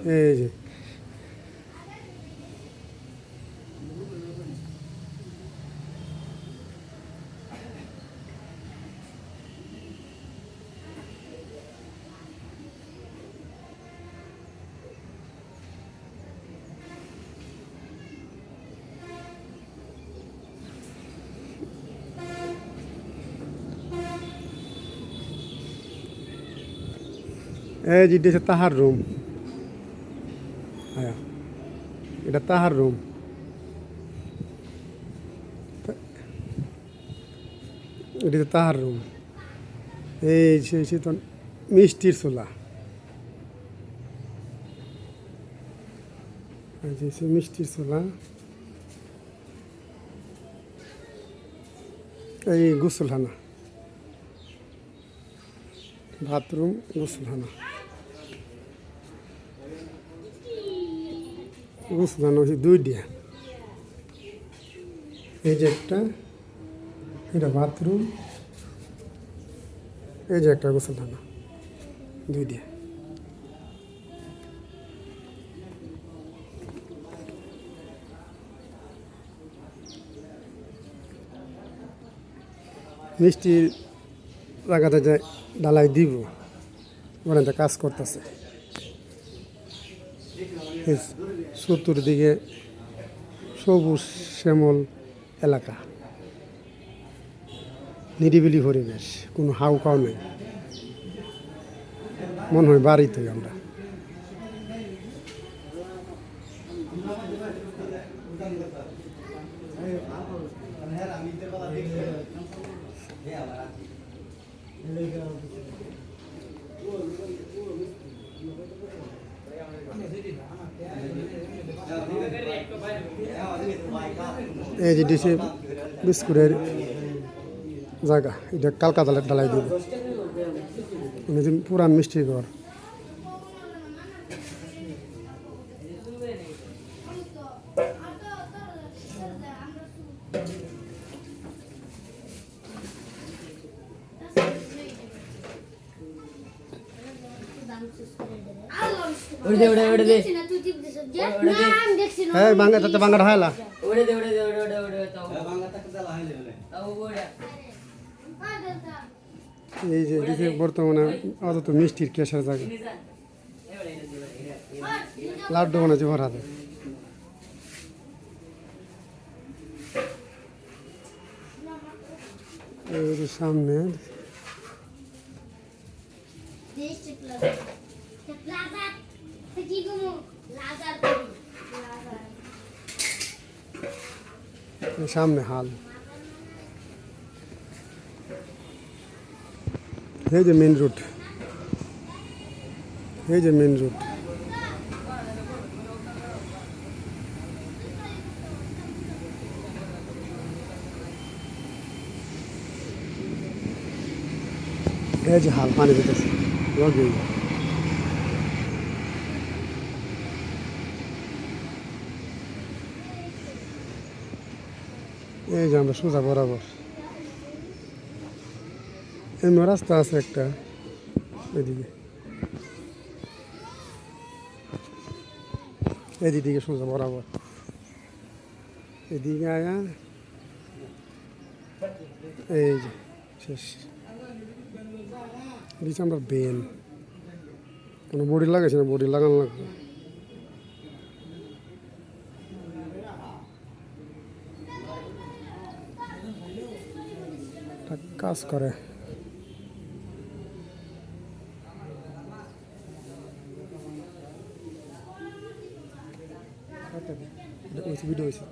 এই যে যেটা হচ্ছে তাহার রুম। হ্যাঁ, এটা তাহার রুম। এটা হচ্ছে তাহার রুম। এই সে তো মিষ্টির চুলা, মিষ্টির চুলা। এই গোসলখানা, বাথরুম, গোসলখানা। গোসলখানা হচ্ছে দুইটা। এই যে একটা, এটা বাথরুম, এই যে একটা গোসলখানা, দুইটা। মিষ্টির জায়গাতে যে ঢালাই দিব, ওখানে কাজ করতেছে। চতুর্দিকে সবুজ শ্যামল এলাকা, নিরিবিলি পরিবেশ, কোনো হাউ খাও নেই, মনে হয় বাড়িতে আমরা। এই যে ডিসি বিস্কুটের জায়গা, এটা কালকা ঢালাই দিব, পুরান মিষ্টির ঘর। বাংলা তাতে বাংলা হাইলা এই যে দিকে বর্তমানে অত মিষ্টির কেশার জায়গা, লাড্ডু বানাচ্ছে ভর হাতে। এই যে সামনে সামনে হাল, এই যে মেন রোড, এই যে মেন রোড। এই যে হাল, পানি যেতেছে লগে। এই যে আমরা সোজা বরাবর, এমনি রাস্তা আছে একটা এদিকে, এদিকে সোজা বরাবর, এদিকে আয়া এই যে শেষ। দিচ্ছি আমরা বেন, কোনো বডি লাগাইছি না, বডি লাগানো লাগবে। কাজ করে ভিডিও হয়েছে।